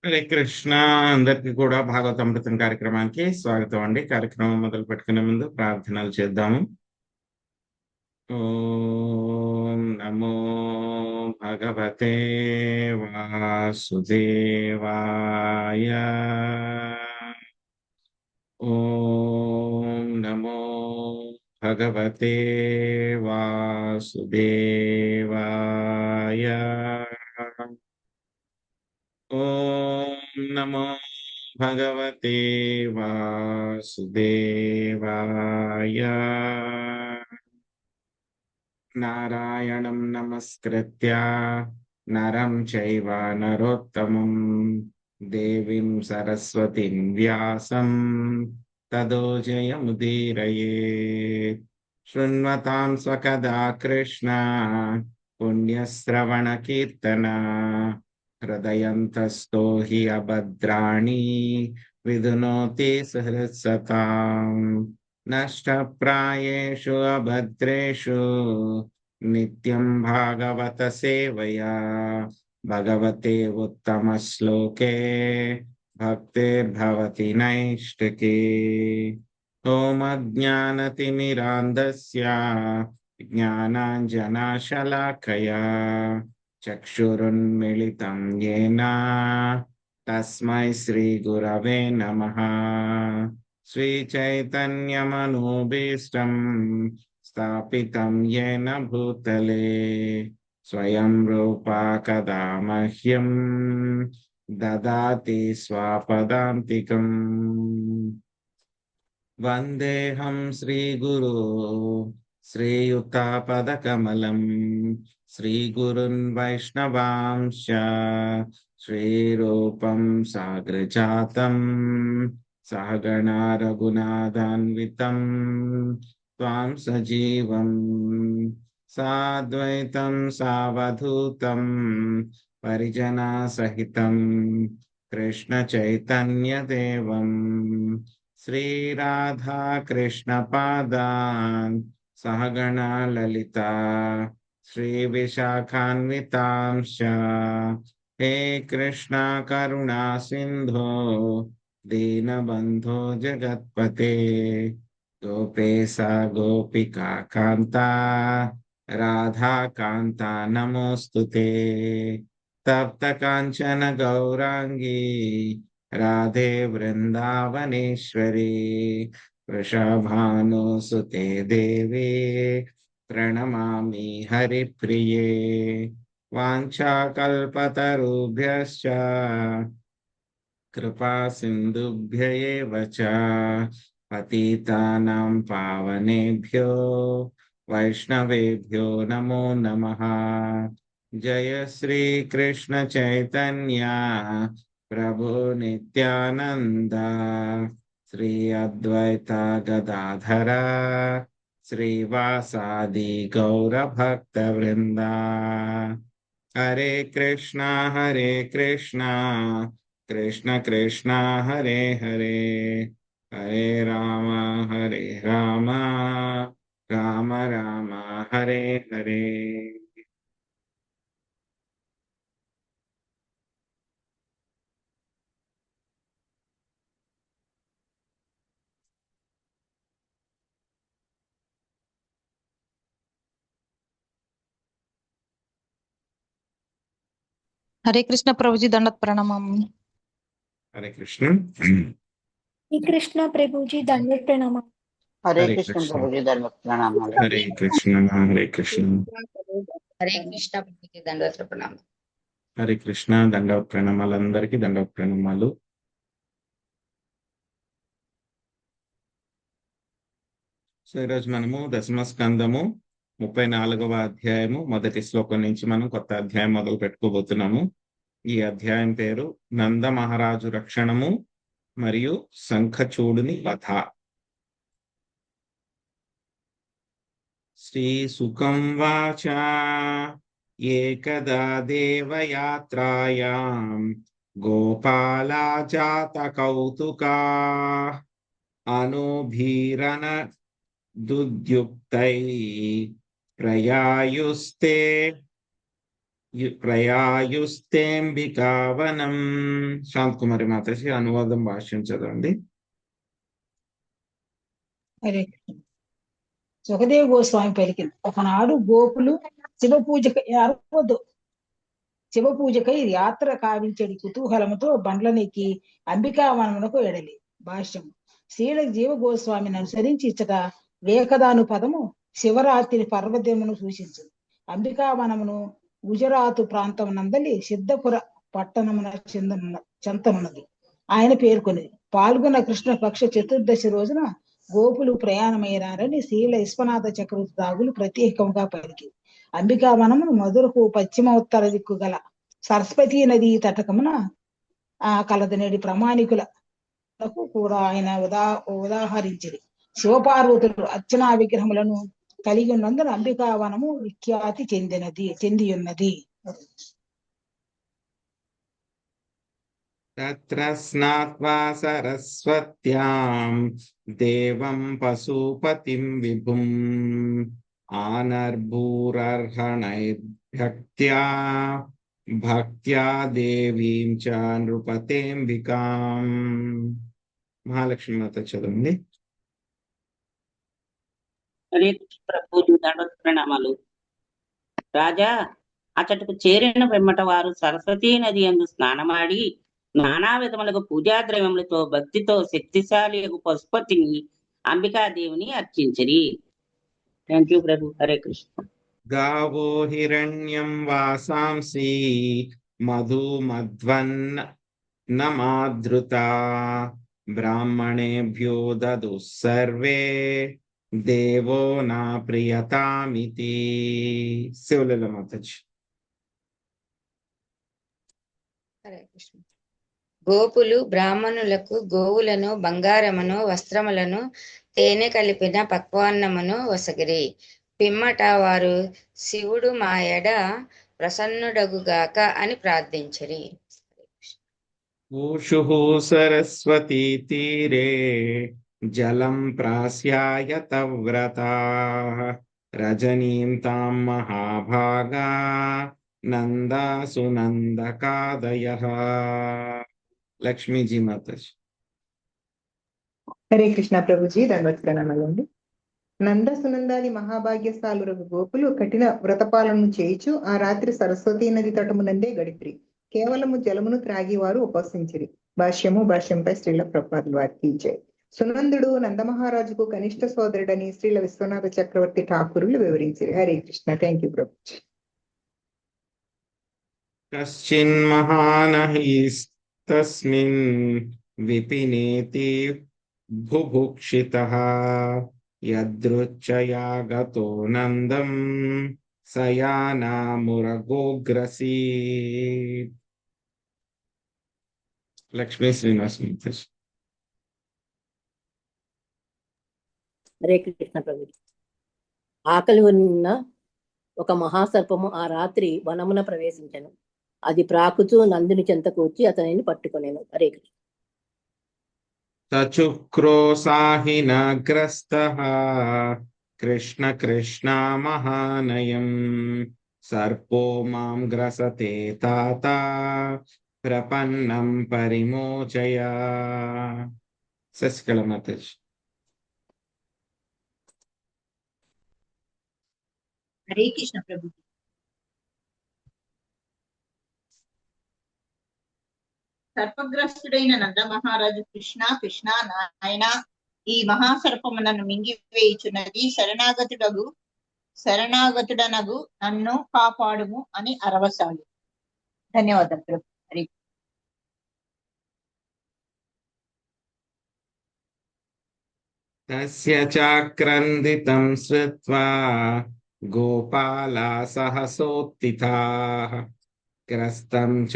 హరే కృష్ణ. అందరికీ కూడా భాగవతామృతం కార్యక్రమానికి స్వాగతం అండి. కార్యక్రమం మొదలు పెట్టుకునే ముందు ప్రార్థనలు చేద్దాము. ఓం నమో భగవతే వాసుదేవాయ. ఓం నమో భగవతే వాసుదేవాయ. ఓం నమో భగవతే వాసుదేవాయ. నారాయణం నమస్కృత్య నరం చైవ నరోత్తమం దేవీం సరస్వతిం వ్యాసం తదో జయముదీరయేత్. శృణ్వతాం స్వకదా కృష్ణ పుణ్యశ్రవణ కీర్తన హృదయంతస్థో హి అభద్రాణి విధునోతి సహృత్సతాం. నష్టప్రాయేషు అభద్రేషు నిత్యం భాగవత సేవయా భగవతే ఉత్తమ శ్లోకే భక్తిర్భవతి నైష్టికీ. ఓం అజ్ఞానతిమిరాంధస్య జ్ఞానాంజనాశలాకయా చక్షురున్మిళితం యేన తస్మై శ్రీ గురవే నమః. శ్రీచైతన్యమనోభీష్టం స్థాపితం యేన భూతలే స్వయం రూపా కదా మహ్యం దదాతి స్వపదాంతికం. వందేహం శ్రీగురు శ్రీయుతాపదకమలం శ్రీగురున్ వైష్ణవాంశ శ్రీరూపం సాగ్రజాతం సహగణా రఘునాథాన్వితం త్వాం సజీవం సాద్వైతం సావధూతం పరిజనా సహితం కృష్ణ చైతన్య దేవం శ్రీరాధా కృష్ణ పాదాన్ సహగణా లలితా శ్రీ విశాఖాన్వితాంశ. హే కృష్ణ కరుణా సింధో దీనబంధో జగత్పతే గోపేశ గోపికా కాంత రాధా కాంత నమోస్తుతే. తప్త కాంచన గౌరాంగీ రాధే వృందావనేశ్వరి వృషభానుసుతే దేవి ప్రణమామి హరిప్రియే. వాంఛాకల్పతరుభ్యశ్చ కృపా సింధుభ్య ఏవ చ పతితానాం పావనేభ్యో వైష్ణవేభ్యో నమో నమః. జయ శ్రీ కృష్ణ చైతన్య ప్రభు నిత్యానంద శ్రీ అద్వైత గదాధర శ్రీవాసాది గౌర భక్త వృంద. హరే కృష్ణ కృష్ణ కృష్ణ హరే హరే హరే రామ రామ రామ హరే హరే. हरे कृष्ण प्रभु जी दंडवत प्रणाम। हरे कृष्ण. श्री कृष्ण प्रभु जी दंडवत प्रणाम। हरे हरे कृष्ण कृष्ण. प्रभु जी दंडवत प्रणाम। हरे कृष्ण. हरे कृष्ण. हरे कृष्ण प्रभु जी दंडवत प्रणाम। హరే కృష్ణ. దండవత్ ప్రణామాలు అందరికీ. దండవత్ ప్రణామాలు. సో ఈరోజు మనము దశమ స్కందము 34వ అధ్యాయము మొదటి శ్లోకం నుంచి మనం కొత్త అధ్యాయం మొదలు పెట్టుకోబోతున్నాము. ఈ అధ్యాయం పేరు నంద మహారాజు రక్షణము మరియు శంఖచూడుని వధ. శ్రీ సుఖం వాచ ఏకదా దేవయాత్రాయాం గోపాలా జాత కౌతుకా అనోభీరన దుద్యుక్తై ప్రయాయుస్తే ప్రయాయుస్తేంబికావనం. శాంతకుమారి మాతాజీ అనువాదం భాష్యం చదవండి. హరే కృష్ణ. సుఖదేవ గోస్వామి పలికింది, ఒకనాడు గోపులు శివ పూజకై అరవద్దు శివ పూజకై యాత్ర కావించడి కుతూహలముతో బండ్లనెక్కి అంబికావనమునకు వెడలి. భాష్యం. శ్రీల జీవ గోస్వామిని అనుసరించి ఇచ్చట వేకదాను పదము శివరాత్రి పర్వదినమును సూచించు. అంబికావనమును గుజరాతు ప్రాంతం నందలి సిద్ధపుర పట్టణమున చెంతనున్నది. ఆయన పేర్కొన్నది. పాల్గొన్న కృష్ణ పక్ష చతుర్దశి రోజున గోపులు ప్రయాణమైనారని శ్రీల విశ్వనాథ చక్రవర్తి దాగులు ప్రత్యేకంగా పలికి. అంబికావనమును మధురకు పశ్చిమ ఉత్తర దిక్కు గల సరస్వతీ నదీ తటకమున కలదనేడి ప్రమాణికులకు కూడా ఆయన ఉదాహరించింది. శివపార్వతులు అర్చనా విగ్రహములను కలిగి ఉన్నందున అంబికావనము విఖ్యాతి చెంది ఉన్నది. తత్ర స్నాత్వా సరస్వత్యాం దేవం పశుపతిం విభుం భక్త్యా దేవీం చ నృపతేంబికాం. మహాలక్ష్మి మాత చదవండి. హరే కృష్ణ ప్రభుజీ దండోత్ ప్రణామాలు. రాజా, అచ్చటకు చేరిన వెమ్మట వారు సరస్వతీ నది యందు స్నానమాడి నానా విధములకు పూజా ద్రవ్యములతో భక్తితో శక్తిశాలి పశుపతిని అంబికాదేవిని అర్చించిరి. థ్యాంక్ యూ ప్రభు. హరే కృష్ణ. గావో హిరణ్యం వాసాంసి మధుమధ్వన్నమాధృతా బ్రాహ్మణేభ్యో దదుః సర్వే దేవో నా ప్రియతామితి. శివలీల మాతాజీ. హరే కృష్ణ. గోపులు బ్రాహ్మణులకు గోవులను, బంగారమును, వస్త్రములను, తేనె కలిపిన పక్వాన్నమును వసగిరి. పిమ్మట వారు శివుడు మా ఎడ ప్రసన్నుడగుగాక అని ప్రార్థించిరి. ఊషుః సరస్వతీ తీరే జలం ప్రాస్యాయత వ్రతాః రజనీం తాం మహాభాగా నందాసునందకాదయః. లక్ష్మీజీ మాతాజీ. హరే కృష్ణ ప్రభుజీ దండోత్ ప్రణామాలండి. నంద సునందాది మహాభాగ్యశాలురగు గోపులు కఠిన వ్రతపాలనను చేయుచు ఆ రాత్రి సరస్వతీ నది తటమునందే గడిపిరి. కేవలము జలమును త్రాగి వారు ఉపవసించిరి. భాష్యంపై శ్రీల ప్రభుపాదుల వారికి జై. సునందుడు నందమహారాజుకు కనిష్ట సోదరుడని శ్రీల విశ్వనాథ చక్రవర్తి ఠాకూరులు వివరించిరి. హరే కృష్ణ. Thank you Prabhuji. కశ్చిన్మహానహిస్తస్మిన్ విపినేతి బుభుక్షితః యదృచ్ఛయా గతో నందం సయానామురగోగ్రసీత్. లక్ష్మీ శ్రీనివాస్ మాతాజీ. హరే కృష్ణ ప్రభు. ఆకలి ఉన్న ఒక మహాసర్పము ఆ రాత్రి వనమున ప్రవేశించెను. అది ప్రాకుచూ నందుని చెంతకు వచ్చి అతనిని పట్టుకొనెను. హరే కృష్ణ. తచుక్రోసాహినగ్రస్తః కృష్ణ కృష్ణ మహానయం సర్పో మాం గ్రసతే తాత ప్రపన్నం పరిమోచయ. శశికళ మాతాజీ. హరే కృష్ణ ప్రభు. సర్పగ్రస్తుడైన నంద మహారాజు కృష్ణ కృష్ణ నాయన, ఈ మహాసర్పమునను మింగివేయుచున్నది, శరణాగతుడనగు నన్ను కాపాడుము అని అరవసాడు. ధన్యవాదాలు ప్రభు. హరి. తస్య చాక్రందితం శ్రుత్వా గోపాలా సహసోత్థితాః గ్రస్తం చ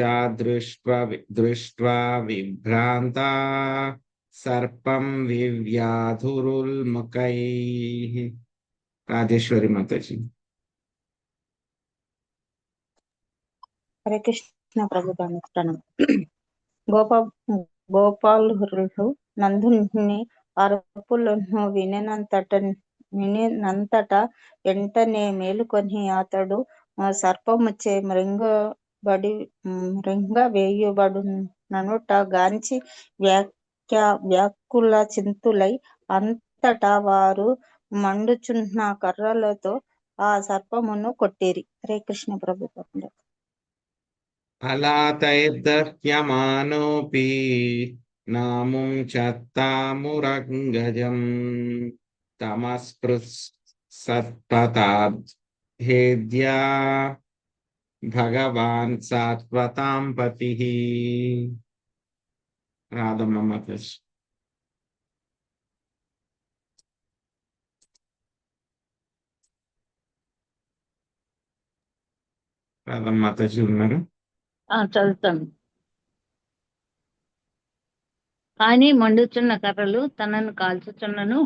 దృష్ట్వా విభ్రాంతా సర్పం వివ్యాధురుల్ముఖైః. రాజేశ్వరి మాతాజీ. హరే కృష్ణ ప్రభు. గోపాలురు నందుని అరుపులను వినినంతట వెంటనే మేలుకొని అతడు సర్పముచే మృంగ వేయబడుననుట గాంచి వ్యాకుల చింతులై అంతటా వారు మండుచున్న కర్రలతో ఆ సర్పమును కొట్టిరి. హరే కృష్ణ ప్రభుత్వం. అలాతైర్దహ్యమానోపి నాముం చత్తామురంగజం తమస్పృశత్పతాద్హేద్యా భగవాన్ సాత్వతాం పతిః. రాధమ్మ మాతాజీ. రాధమ్మ మాతాజీ ఉన్నారు. చదువుతాను. కానీ మండుచున్న కర్రలు తనను కాల్చుచున్నను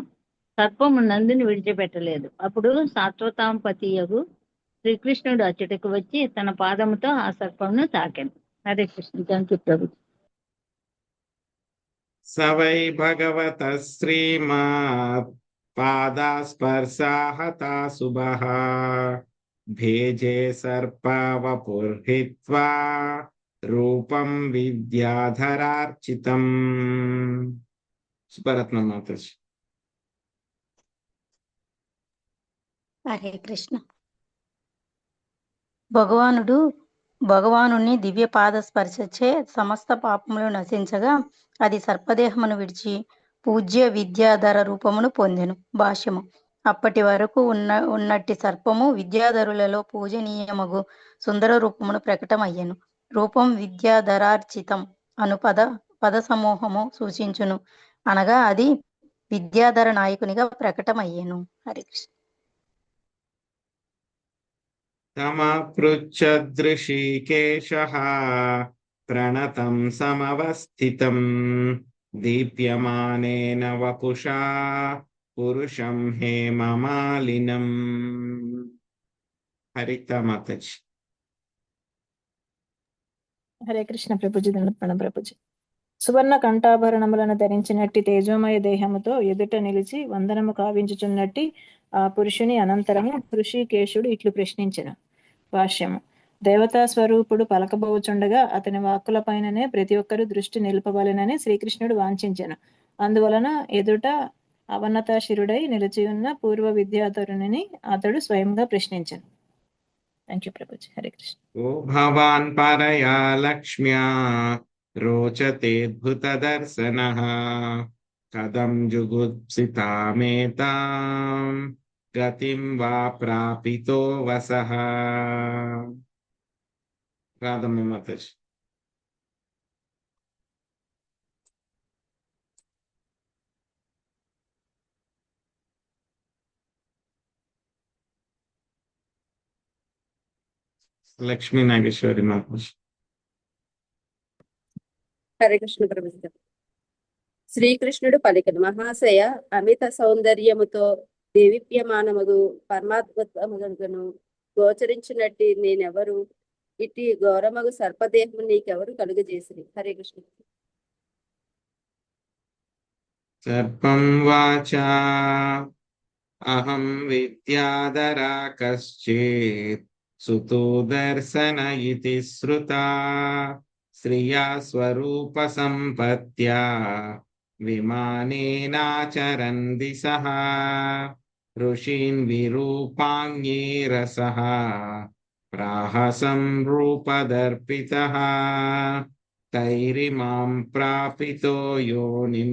సర్పము నందిని విడిచిపెట్టలేదు. అప్పుడు సాత్వతాంపతియగు శ్రీకృష్ణుడు అచ్చటకు వచ్చి తన పాదముతో ఆ సర్పమును తాకెను. హరే కృష్ణ. థ్యాంక్ యూ ప్రభు. సవై భగవత శ్రీమత్ పాదాస్పర్శాహతా శుభః భేజే సర్పవపుర్హిత్వా రూపం విద్యాధరార్చితం. సుభరత్నం మాతాజీ. హరే కృష్ణ. భగవానుని దివ్య పాద స్పర్శచే సమస్త పాపములు నశించగా అది సర్పదేహమును విడిచి పూజ్య విద్యాధర రూపమును పొందెను. భాష్యము. అప్పటి వరకు ఉన్నట్టి సర్పము విద్యాధరులలో పూజనీయమగు సుందర రూపమును ప్రకటమయ్యెను. రూపం విద్యాధరార్చితం అను పద సమూహము సూచించును, అనగా అది విద్యాధర నాయకునిగా ప్రకటమయ్యెను. హరే కృష్ణ. తమపృచ్ఛదృషికేశః ప్రణతం సమవస్థితం దీప్యమానేన వపుషా పురుషం హేమమాలినం. హరిత మాతాజీ. హరే కృష్ణ ప్రభుజీ. దండప్రణం ప్రభుజీ. సువర్ణ కంఠాభరణములను ధరించినట్టి తేజోమయ దేహముతో ఎదుట నిలిచి వందనము కావించుచున్నట్టి ఆ పురుషుని అనంతరము ఋషికేశుడు ఇట్లు ప్రశ్నించెను. భాష్యము. దేవతా స్వరూపుడు పలకబోచుండగా అతని వాక్కుల పైననే ప్రతి ఒక్కరు దృష్టి నిలుపవలెనని శ్రీకృష్ణుడు వాంఛించెను. అందువలన ఎదుట అవనతాశిరుడై నిలిచి ఉన్న పూర్వ విద్యాధరుని అతడు స్వయంగా ప్రశ్నించెను. Thank you Prabhuji. హరే కృష్ణ. ఓ భవాన్ పరయా లక్ష్మ్యా రోచతేద్భుత దర్శనః కథం జుగుప్సితామేతాం గతిం వా ప్రాపితో వసః. రాధమ్మ మాతాజీ. లక్ష్మీ నాగేశ్వరి మాతాజీ. హరే కృష్ణ ప్రభుజీ. శ్రీకృష్ణుడు పలికెను. మహాశయ, అమిత సౌందర్యముతో దేవీప్యమానముగు పరమాత్మను గోచరించినట్టి నేనెవరు? ఇట్టి ఘోరమగు సర్పదేహము నీకెవరు కలుగజేసిరి? హరే కృష్ణ. సర్పం వాచా అహం విద్యాధరా కశ్చిత్ సుతో దర్శన ఇతి శ్రుతా శ్రియా స్వరూప సంపత్యా విమానేనాచరన్ దిశః ఋషీన్ విరూపాంగీరసః ప్రాహసం రూపదర్పితః తైరిమాం ప్రాపితో యోనిం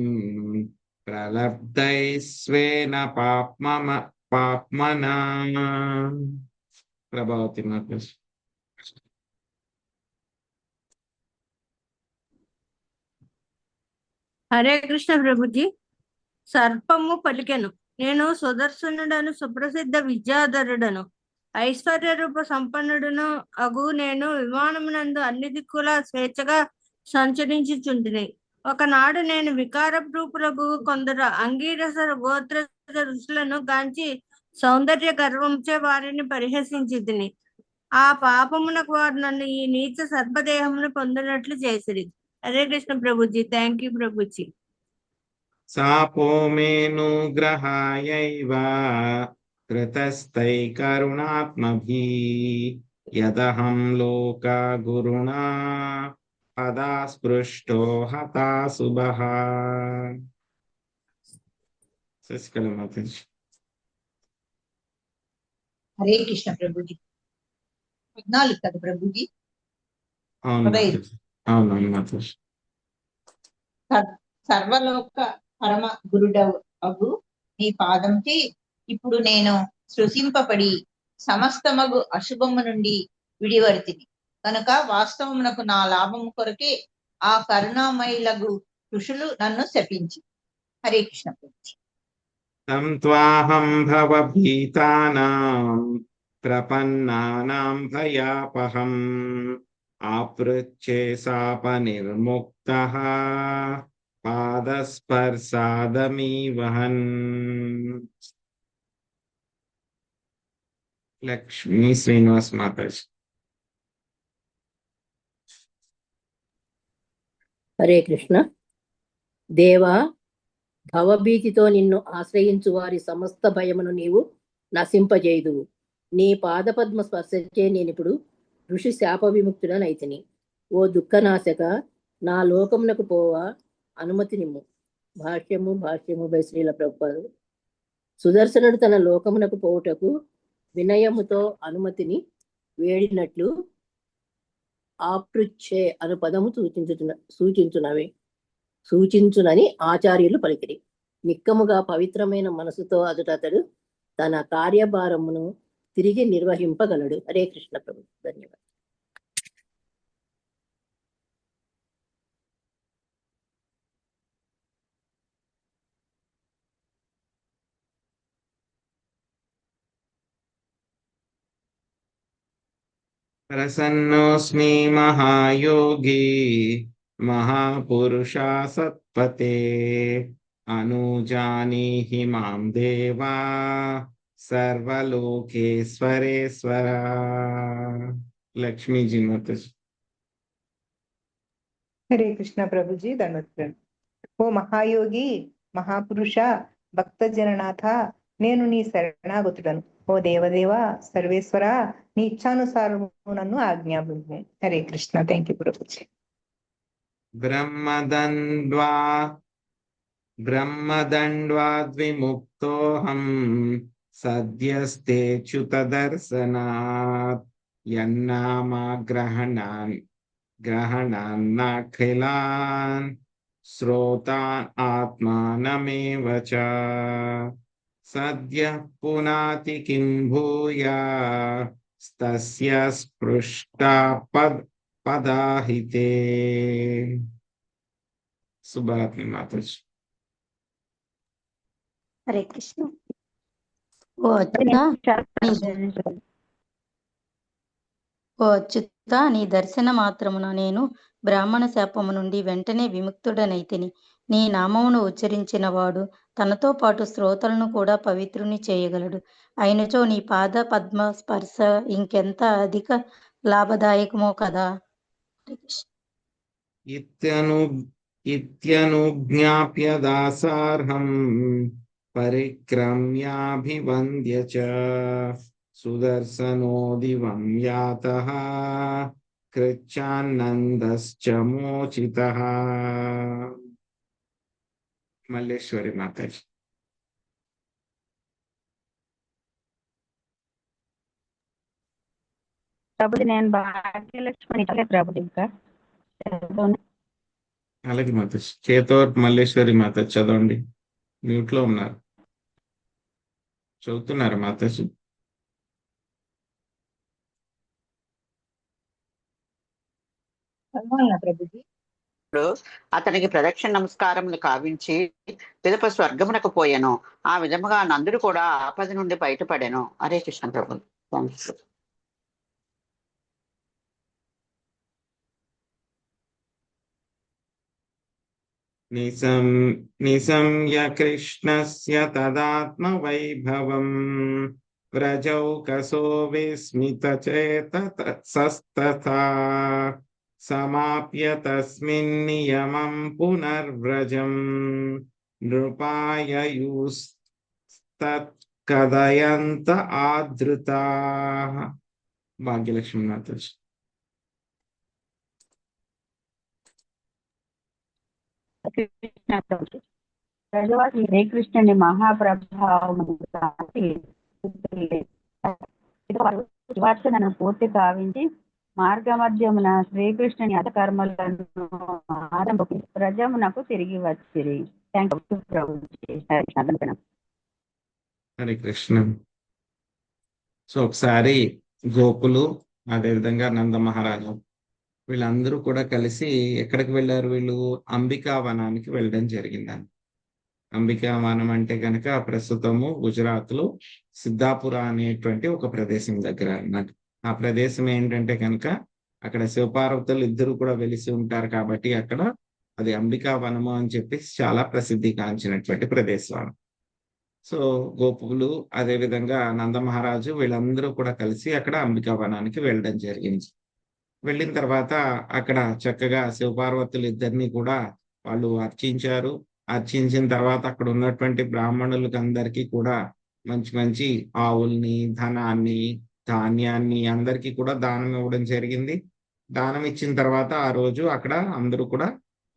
ప్రలబ్ధైస్వేన పాప్మనా. ప్రభావతి మాతాజీ. హరే కృష్ణ ప్రభుజీ. సర్పము పలికెను, నేను సుదర్శనుడను, సుప్రసిద్ధ విద్యాధరుడను, ఐశ్వర్య రూప సంపన్నుడును అగు నేను విమానమునందు అన్ని దిక్కుల స్వేచ్ఛగా సంచరించుచుంటిని. ఒకనాడు నేను వికార రూపులకు కొందరు అంగీరస గోత్ర ఋషులను గాంచి సౌందర్య గర్వంచే వారిని పరిహసించి తిని ఆ పాపమునకు వారు నన్ను ఈ నీచ సర్పదేహమును పొందినట్లు చేసిరి. హరే కృష్ణ ప్రభుజీ. Thank you Prabhuji. సాపో మేనుగ్రహాయైవ కృతస్థై కరుణాత్మభిః యదహం లోక గురుణా పదా స్పృష్టో హతాశుభః. శశికళ మాతాజీ. హరే కృష్ణ ప్రభుజీ. 14 కదా ప్రభుజీ? అవును 15. మాతాజీ. అవునవును మాతాజీ. సర్వలోక పరమ గురుడవు అగు నీ పాదంకి ఇప్పుడు నేను సృశింపబడి సమస్తమగు అశుభము నుండి విడివడితిని కనుక వాస్తవమునకు నా లాభము కొరకే ఆ కరుణామయులగు ఋషులు నన్ను శపించి. హరే కృష్ణ ప్రభుజీ. తం త్వాహం భవభీతానాం ప్రపన్నానాం భయాపహం ఆపృచ్ఛే శాపనిర్ముక్తః పాదస్పర్శాదమీవహన్. లక్ష్మీ శ్రీనివాస్ మాతాజీ. హరే కృష్ణ. దేవా, భవభీతితో నిన్ను ఆశ్రయించు వారి సమస్త భయమును నీవు నశింపజేయుదువు. నీ పాదపద్మ స్పర్శించే నేనిప్పుడు ఋషి శాప విముక్తుడనైతిని. ఓ దుఃఖనాశక, నా లోకమునకు పోవా అనుమతి నిమ్ము. భాష్యము బై శ్రీల ప్రభుపాదు. సుదర్శనుడు తన లోకమునకు పోవుటకు వినయముతో అనుమతిని వేడినట్లు ఆపృచ్ఛే అను పదము సూచించునని ఆచార్యులు పలికిరి. నిక్కముగా పవిత్రమైన మనసుతో అతడు తన కార్యభారమును తిరిగి నిర్వహింపగలడు. హరే కృష్ణ ప్రభు. ధన్యవాదాలు. ప్రసన్నోస్మి మహాయోగి మహాపురుషా సత్పతే అనుజానీహి మాం దేవా సర్వలోకేశ్వరేశ్వర. లక్ష్మీజీ మాతాజీ. హరే కృష్ణ ప్రభుజీ. దండోత్సవం. ఓ మహాయోగి, మహాపురుష, భక్త జననాథ, నేను నీ శరణాగతుడను. ఓ దేవదేవ, సర్వేశ్వర, నీ ఇచ్ఛానుసారము నన్ను ఆజ్ఞాపించు. హరే కృష్ణ. Thank you Prabhuji. బ్రహ్మదండ్వాద్విముక్తోహం సద్యస్తేచ్యుతదర్శనాత్ యన్నామాగ్రహణాన్నఖిలాన్ శ్రోతాన్ ఆత్మానమేవ చ సద్యః పునాతి కిం భూయా తస్య స్పృష్టా పదాహితే. సుభారత్ని మాతాజీ. హరే కృష్ణ. ఓ అచ్యుత, నీ దర్శన మాత్రమున నేను బ్రాహ్మణ శాపము నుండి వెంటనే విముక్తుడనైతిని. నీ నామమును ఉచ్చరించిన వాడు తనతో పాటు శ్రోతలను కూడా పవిత్రుని చేయగలడు. అయినచో నీ పాద పద్మ స్పర్శ ఇంకెంత అధిక లాభదాయకమో కదా. ఇత్యనుజ్ఞాప్య దాసార్హం పరిక్రమ్యాభివంద్య చ సుదర్శనో దివం యాతః కృచ్ఛానందశ్చ మోచితః. మల్లేశ్వరి మాతాజీ. ప్రభుజీ, నేను భాగ్యలక్ష్మి ప్రభుజీ. ఇంకా అలాగే మాతాజీ. చేతోర్ మల్లేశ్వరి మాతాజీ చదవండి. మ్యూట్ లో ఉన్నారు. చదువుతున్నారు మాతాజీ. ప్రభుజీ. అతనికి ప్రదక్షిణ నమస్కారములు కావించి పిదప స్వర్గమునకు పోయెను. ఆ విధముగా నందుడు కూడా ఆపద నుండి బయటపడెను. హరే కృష్ణ ప్రభు. థ్యాంక్స్. నిశమ్య కృష్ణస్య తదాత్మ వైభవం వ్రజౌకసో విస్మితచేతసస్తథా సమాప్య తస్మిన్ నియమం పునర్వ్రజం నృపాయయుస్తత్ కదయంత ఆదృతాః. భాగ్యలక్ష్మి మాతాజీ. ప్రజవాసి శ్రీకృష్ణుని మహాప్రభావము శివార్చనను పూర్తి కావించి మార్గమధ్యమున శ్రీకృష్ణుని అధకర్మలను ఆరంభి ప్రజమునకు తిరిగి వచ్చిరి. హరే కృష్ణ. సో ఒకసారి గోకులు అదేవిధంగా నంద మహారాజు వీళ్ళందరూ కూడా కలిసి ఎక్కడికి వెళ్ళారు? వీళ్ళు అంబికా వనానికి వెళ్ళడం జరిగిందని. అంబికా వనం అంటే కనుక ప్రస్తుతము గుజరాత్ లో సిద్ధాపుర అనేటువంటి ఒక ప్రదేశం దగ్గర అన్నమాట. ఆ ప్రదేశం ఏంటంటే కనుక అక్కడ శివపార్వతులు ఇద్దరు కూడా వెలిసి ఉంటారు కాబట్టి అక్కడ అది అంబికా వనము అని చెప్పి చాలా ప్రసిద్ధి కాంచినటువంటి ప్రదేశం. సో గోపులు అదేవిధంగా నందమహారాజు వీళ్ళందరూ కూడా కలిసి అక్కడ అంబికా వనానికి వెళ్ళడం జరిగింది. వెళ్ళిన తర్వాత అక్కడ చక్కగా శివపార్వతులు ఇద్దరిని కూడా వాళ్ళు అర్చించారు. అర్చించిన తర్వాత అక్కడ ఉన్నటువంటి బ్రాహ్మణులకి అందరికీ కూడా మంచి మంచి ఆవుల్ని, ధనాన్ని, ధాన్యాన్ని అందరికీ కూడా దానం ఇవ్వడం జరిగింది. దానం ఇచ్చిన తర్వాత ఆ రోజు అక్కడ అందరూ కూడా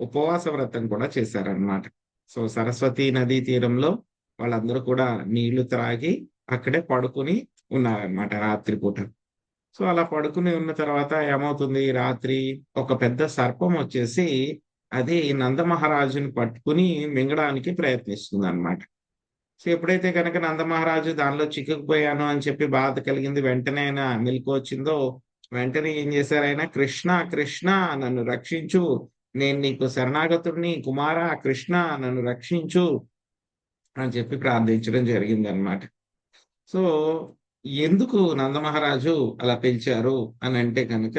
ఉపవాస వ్రతం కూడా చేశారనమాట. సో సరస్వతి నదీ తీరంలో వాళ్ళందరూ కూడా నీళ్లు త్రాగి అక్కడే పడుకుని ఉన్నారనమాట రాత్రిపూట. సో అలా పడుకుని ఉన్న తర్వాత ఏమవుతుంది, రాత్రి ఒక పెద్ద సర్పం వచ్చేసి అది నందమహారాజుని పట్టుకుని మింగడానికి ప్రయత్నిస్తుంది అనమాట. సో ఎప్పుడైతే కనుక నందమహారాజు దానిలో చిక్కుకుపోయాను అని చెప్పి బాధ కలిగింది, వెంటనే ఆయన మెలకు వచ్చిందో వెంటనే ఏం చేశారు, ఆయన కృష్ణ కృష్ణ నన్ను రక్షించు, నేను నీకు శరణాగతుడిని, కుమారా కృష్ణ నన్ను రక్షించు అని చెప్పి ప్రార్థించడం జరిగింది అనమాట. సో ఎందుకు నందమహారాజు అలా పిలిచారు అని అంటే కనుక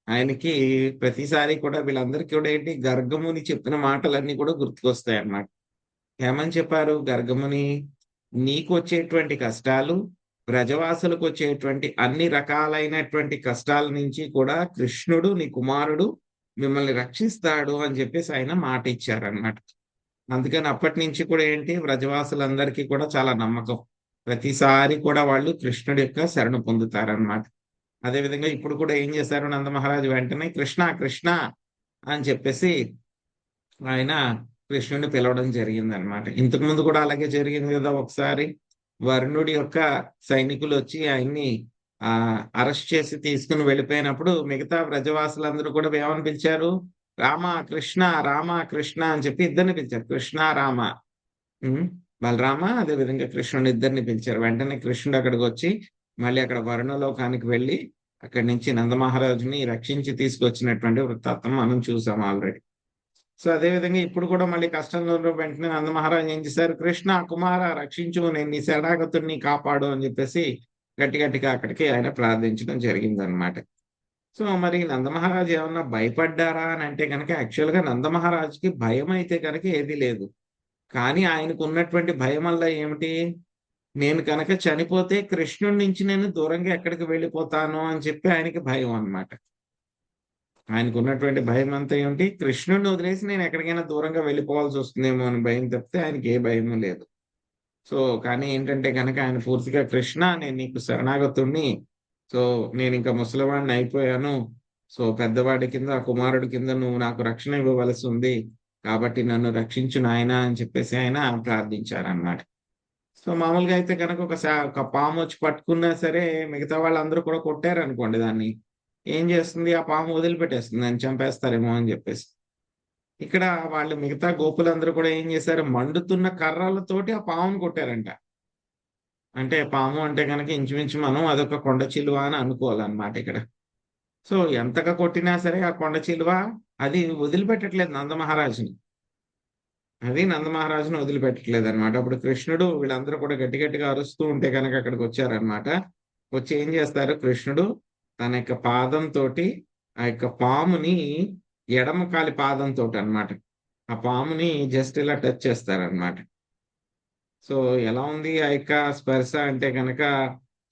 ఆయనకి ప్రతిసారి కూడా వీళ్ళందరికీ కూడా ఏంటి, గర్గముని చెప్పిన మాటలన్నీ కూడా గుర్తుకొస్తాయి అన్నమాట. ఏమని చెప్పారు గర్గముని? నీకు వచ్చేటువంటి కష్టాలు, బ్రజవాసులకు వచ్చేటువంటి అన్ని రకాలైనటువంటి కష్టాల నుంచి కూడా కృష్ణుడు నీ కుమారుడు మిమ్మల్ని రక్షిస్తాడు అని చెప్పేసి ఆయన మాట ఇచ్చారనమాట. అందుకని అప్పటి నుంచి కూడా ఏంటి, బ్రజవాసులందరికీ కూడా చాలా నమ్మకం, ప్రతిసారి కూడా వాళ్ళు కృష్ణుడి యొక్క శరణు పొందుతారనమాట. అదేవిధంగా ఇప్పుడు కూడా ఏం చేశారు నందమహారాజు, వెంటనే కృష్ణ కృష్ణ అని చెప్పేసి ఆయన కృష్ణుడిని పిలవడం జరిగింది అనమాట. ఇంతకు ముందు కూడా అలాగే జరిగింది కదా. ఒకసారి వరుణుడి యొక్క సైనికులు వచ్చి ఆయన్ని అరెస్ట్ చేసి తీసుకుని వెళ్ళిపోయినప్పుడు మిగతా బ్రజవాసులందరూ కూడా ఏమని పిలిచారు, రామ కృష్ణ రామ కృష్ణ అని చెప్పి ఇద్దరిని పిలిచారు, కృష్ణ రామ. బలరామ అదేవిధంగా కృష్ణుని ఇద్దరిని పిలిచారు. వెంటనే కృష్ణుడు అక్కడికి వచ్చి మళ్ళీ అక్కడ వరుణలోకానికి వెళ్ళి అక్కడి నుంచి నందమహారాజుని రక్షించి తీసుకొచ్చినటువంటి వృత్తాంతం మనం చూసాం ఆల్రెడీ. సో అదేవిధంగా ఇప్పుడు కూడా మళ్ళీ కష్టంలో వెంటనే నందమహారాజు ఏం చేశారు, కృష్ణ కుమార రక్షించు, నేను నీ శరణాగతుడిని కాపాడు అని చెప్పేసి గట్టి గట్టిగా అక్కడికి ఆయన ప్రార్థించడం జరిగింది అనమాట. సో మరి నందమహారాజు ఏమన్నా భయపడ్డారా అని అంటే కనుక యాక్చువల్గా నందమహారాజుకి భయం అయితే కనుక ఏది లేదు. కానీ ఆయనకు ఉన్నటువంటి భయం వల్ల ఏమిటి, నేను కనుక చనిపోతే కృష్ణుడి నుంచి నేను దూరంగా ఎక్కడికి వెళ్ళిపోతాను అని చెప్పి ఆయనకి భయం అన్నమాట. ఆయనకు ఉన్నటువంటి భయం అంతా ఏమిటి, కృష్ణుడిని వదిలేసి నేను ఎక్కడికైనా దూరంగా వెళ్ళిపోవాల్సి వస్తుందేమో అని భయం తప్పితే ఆయనకి ఏ భయము లేదు. సో కానీ ఏంటంటే కనుక ఆయన పూర్తిగా కృష్ణ నేను నీకు శరణాగతుడిని, సో నేను ఇంకా ముసలివాడిని అయిపోయాను, సో పెద్దవాడి కింద కుమారుడి కింద నువ్వు నాకు రక్షణ ఇవ్వవలసి ఉంది, కాబట్టి నన్ను రక్షించు నాయన అని చెప్పేసి ఆయన ప్రార్థించారన్నమాట. సో మామూలుగా అయితే కనుక ఒక పాము వచ్చి పట్టుకున్నా సరే మిగతా వాళ్ళందరూ కూడా కొట్టారు అనుకోండి, దాన్ని ఏం చేస్తుంది, ఆ పాము వదిలిపెట్టేస్తుంది, దాన్ని చంపేస్తారేమో అని చెప్పేసి. ఇక్కడ వాళ్ళు మిగతా గోపులందరూ కూడా ఏం చేశారు, మండుతున్న కర్రలతోటి ఆ పామును కొట్టారంట. అంటే పాము అంటే కనుక ఇంచుమించు మనం అదొక కొండ చిలువ అని అనుకోవాలన్నమాట ఇక్కడ. సో ఎంతగా కొట్టినా సరే ఆ కొండ చిలువ అది వదిలిపెట్టట్లేదు నందమహారాజుని, అది నందమహారాజుని వదిలిపెట్టట్లేదు అనమాట. అప్పుడు కృష్ణుడు వీళ్ళందరూ కూడా గట్టి గట్టిగా అరుస్తూ ఉంటే కనుక అక్కడికి వచ్చారనమాట. వచ్చి ఏం చేస్తారు, కృష్ణుడు తన యొక్క పాదంతో ఆ యొక్క పాముని ఎడమ కాలి పాదంతో అన్నమాట ఆ పాముని జస్ట్ ఇలా టచ్ చేస్తారనమాట. సో ఎలా ఉంది ఆ యొక్క స్పర్శ అంటే కనుక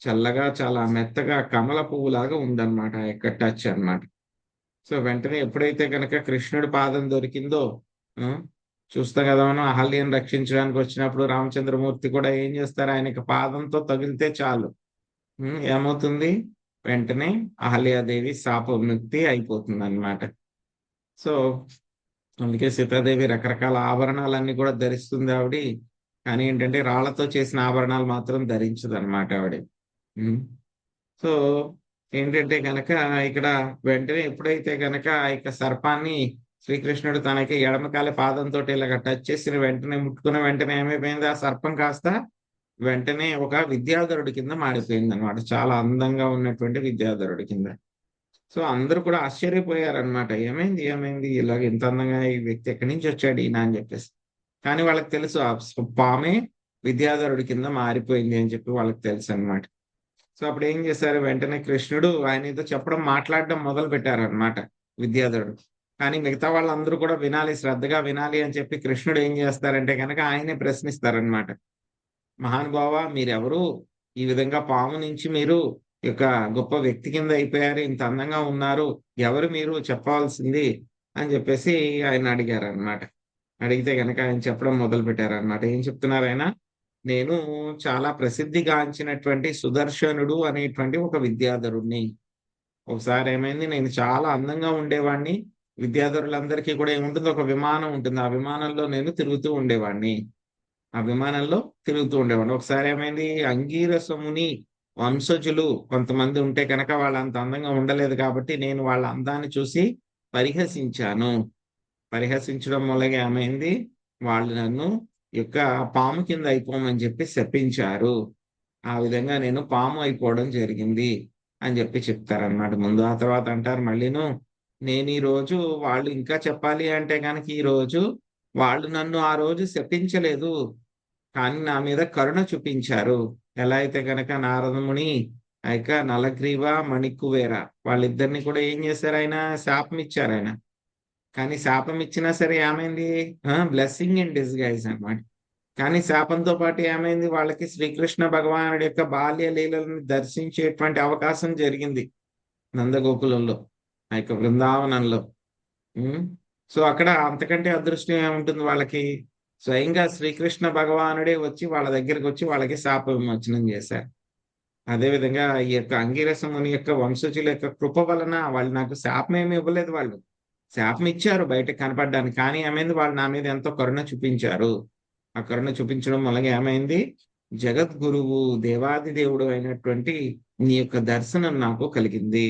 చల్లగా చాలా మెత్తగా కమల పువ్వులాగా ఉందన్నమాట ఆ యొక్క టచ్ అన్నమాట. సో వెంటనే ఎప్పుడైతే కనుక కృష్ణుడి పాదం దొరికిందో, చూస్తాం కదా మనం అహల్యను రక్షించడానికి వచ్చినప్పుడు రామచంద్రమూర్తి కూడా ఏం చేస్తారు, ఆయనకి పాదంతో తగిలితే చాలు ఏమవుతుంది, వెంటనే అహల్యాదేవి శాప విముక్తి అయిపోతుంది అనమాట. సో అందుకే సీతాదేవి రకరకాల ఆభరణాలన్నీ కూడా ధరిస్తుంది ఆవిడ. కానీ ఏంటంటే రాళ్లతో చేసిన ఆభరణాలు మాత్రం ధరించదు అనమాట ఆవిడ. సో ఏంటంటే కనుక ఇక్కడ వెంటనే ఎప్పుడైతే కనుక ఇక సర్పాన్ని శ్రీకృష్ణుడు తనకి ఎడమకాలి పాదంతో ఇలాగ టచ్ చేసిన వెంటనే ముట్టుకున్న వెంటనే ఏమైపోయింది, ఆ సర్పం కాస్త వెంటనే ఒక విద్యాధరుడి కింద మాడిపోయింది అనమాట. చాలా అందంగా ఉన్నటువంటి విద్యాధరుడి కింద. సో అందరూ కూడా ఆశ్చర్యపోయారనమాట. ఏమైంది ఏమైంది ఇలాగ ఇంత అందంగా ఈ వ్యక్తి ఎక్కడి నుంచి వచ్చాడు ఈయన అని చెప్పేసి. కానీ వాళ్ళకి తెలుసు ఆ పామే విద్యాధరుడి కింద మారిపోయింది అని చెప్పి వాళ్ళకి తెలుసు అనమాట. సో అప్పుడు ఏం చేశారు, వెంటనే కృష్ణుడు ఆయన ఏదో చెప్పడం మాట్లాడడం మొదలు పెట్టారనమాట విద్యాధరుడు. కానీ మిగతా వాళ్ళందరూ కూడా వినాలి, శ్రద్ధగా వినాలి అని చెప్పి కృష్ణుడు ఏం చేస్తారంటే కనుక ఆయనే ప్రశ్నిస్తారనమాట. మహానుభావ, మీరెవరు? ఈ విధంగా పాము నుంచి మీరు యొక్క గొప్ప వ్యక్తి కింద అయిపోయారు, ఇంత అందంగా ఉన్నారు, ఎవరు మీరు చెప్పవలసింది అని చెప్పేసి ఆయన అడిగారు అనమాట. అడిగితే కనుక ఆయన చెప్పడం మొదలు పెట్టారనమాట. ఏం చెప్తున్నారు ఆయన, నేను చాలా ప్రసిద్ధిగాంచినటువంటి సుదర్శనుడు అనేటువంటి ఒక విద్యాధరుణ్ణి. ఒకసారి ఏమైంది, నేను చాలా అందంగా ఉండేవాడిని. విద్యాధరులందరికీ కూడా ఏముంటుంది, ఒక విమానం ఉంటుంది, ఆ విమానంలో నేను తిరుగుతూ ఉండేవాడిని. ఒకసారి ఏమైంది, అంగీరసముని వంశజులు కొంతమంది ఉంటే కనుక వాళ్ళు అంత అందంగా ఉండలేదు కాబట్టి నేను వాళ్ళ అందాన్ని చూసి పరిహసించడం మూలంగా ఏమైంది, వాళ్ళు నన్ను యొక్క పాము కింద అయిపోమని చెప్పి శపించారు. ఆ విధంగా నేను పాము అయిపోవడం జరిగింది అని చెప్పి చెప్తారనమాట ముందు. ఆ తర్వాత అంటారు మళ్ళీను, నేను ఈ రోజు వాళ్ళు ఇంకా చెప్పాలి అంటే కనుక ఈ రోజు వాళ్ళు నన్ను ఆ రోజు శపించలేదు, కానీ నా మీద కరుణ చూపించారు. ఎలా అయితే కనుక నారదముని ఇక నలగ్రీవ మణిక్కువేర వాళ్ళిద్దరిని కూడా ఏం చేశారు, ఆయన శాపం ఇచ్చారు ఆయన. కానీ శాపం ఇచ్చినా సరే ఏమైంది, బ్లెస్సింగ్ ఇన్ డిస్గైజ్ అన్నమాట. కానీ శాపంతో పాటు ఏమైంది, వాళ్ళకి శ్రీకృష్ణ భగవానుడి యొక్క బాల్య లీలలను దర్శించేటువంటి అవకాశం జరిగింది నందగోకులంలో, ఆ యొక్క బృందావనంలో. సో అక్కడ అంతకంటే అదృష్టం ఏముంటుంది వాళ్ళకి, స్వయంగా శ్రీకృష్ణ భగవానుడే వచ్చి వాళ్ళ దగ్గరికి వచ్చి వాళ్ళకి శాప విమోచనం చేశారు. అదేవిధంగా ఈ యొక్క అంగీరస ముని యొక్క వంశజుల యొక్క కృప వలన వాళ్ళు నాకు శాపం ఏమి ఇవ్వలేదు, వాళ్ళు శాపం ఇచ్చారు బయటకు కనపడడానికి. కానీ ఏమైంది, వాళ్ళు నా మీద ఎంతో కరుణ చూపించారు. ఆ కరుణ చూపించడం వల్ల ఏమైంది, జగద్గురువు దేవాది దేవుడు అయినటువంటి నీ యొక్క దర్శనం నాకు కలిగింది.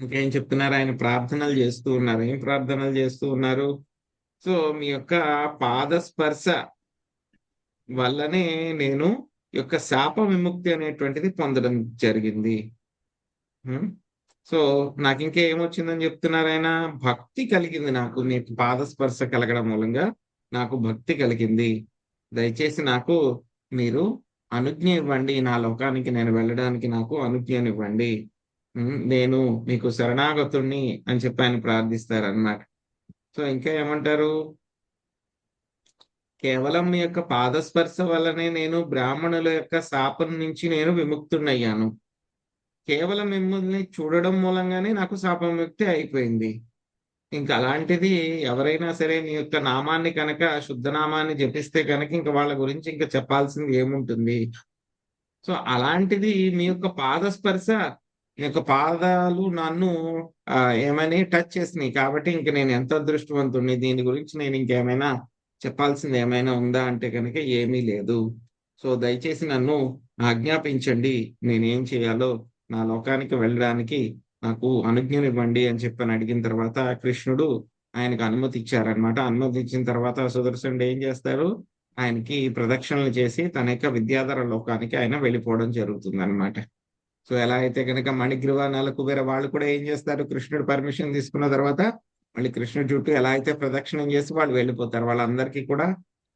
ఇంకేం చెప్తున్నారు, ఆయన ప్రార్థనలు చేస్తూ ఉన్నారు. ఏం ప్రార్థనలు చేస్తూ ఉన్నారు, సో మీ యొక్క పాదస్పర్శ వల్లనే నేను యొక్క శాప విముక్తి అనేటువంటిది పొందడం జరిగింది. సో నాకు ఇంకా ఏమొచ్చిందని చెప్తున్నారు ఆయన, భక్తి కలిగింది నాకు, నీ పాదస్పర్శ కలగడం మూలంగా నాకు భక్తి కలిగింది. దయచేసి నాకు మీరు అనుజ్ఞ ఇవ్వండి, నా లోకానికి నేను వెళ్ళడానికి నాకు అనుజ్ఞనివ్వండి, నేను మీకు శరణాగతుణ్ణి అని చెప్పి ఆయన ప్రార్థిస్తారు అన్నమాట. సో ఇంకా ఏమంటారు, కేవలం మీ యొక్క పాదస్పర్శ వల్లనే నేను బ్రాహ్మణుల యొక్క శాపం నుంచి నేను విముక్తున్నయ్యాను. కేవలం మిమ్మల్ని చూడడం మూలంగానే నాకు శాప విముక్తి అయిపోయింది. ఇంకా అలాంటిది ఎవరైనా సరే నీ యొక్క నామాన్ని కనుక శుద్ధ నామాన్ని జపిస్తే కనుక ఇంకా వాళ్ళ గురించి ఇంకా చెప్పాల్సింది ఏముంటుంది. సో అలాంటిది మీ యొక్క పాదస్పర్శ, మీ యొక్క పాదాలు నన్ను ఏమని టచ్ చేసినాయి కాబట్టి ఇంక నేను ఎంత అదృష్టవంతుణ్ణి, దీని గురించి నేను ఇంకేమైనా చెప్పాల్సింది ఏమైనా ఉందా అంటే కనుక ఏమీ లేదు. సో దయచేసి నన్ను ఆజ్ఞాపించండి, నేనేం చేయాలో, నా లోకానికి వెళ్ళడానికి నాకు అనుజ్ఞనివ్వండి అని చెప్పని అడిగిన తర్వాత కృష్ణుడు ఆయనకు అనుమతి ఇచ్చారనమాట. అనుమతి ఇచ్చిన తర్వాత సుదర్శనుడు ఏం చేస్తారు, ఆయనకి ప్రదక్షిణలు చేసి తన యొక్క విద్యాధర లోకానికి ఆయన వెళ్ళిపోవడం జరుగుతుంది అనమాట. సో ఎలా అయితే కనుక మణిగ్రీవ నలకుబేర వాళ్ళు కూడా ఏం చేస్తారు, కృష్ణుడు పర్మిషన్ తీసుకున్న తర్వాత మళ్ళీ కృష్ణుడి చుట్టూ ఎలా అయితే ప్రదక్షిణం చేసి వాళ్ళు వెళ్ళిపోతారు. వాళ్ళందరికీ కూడా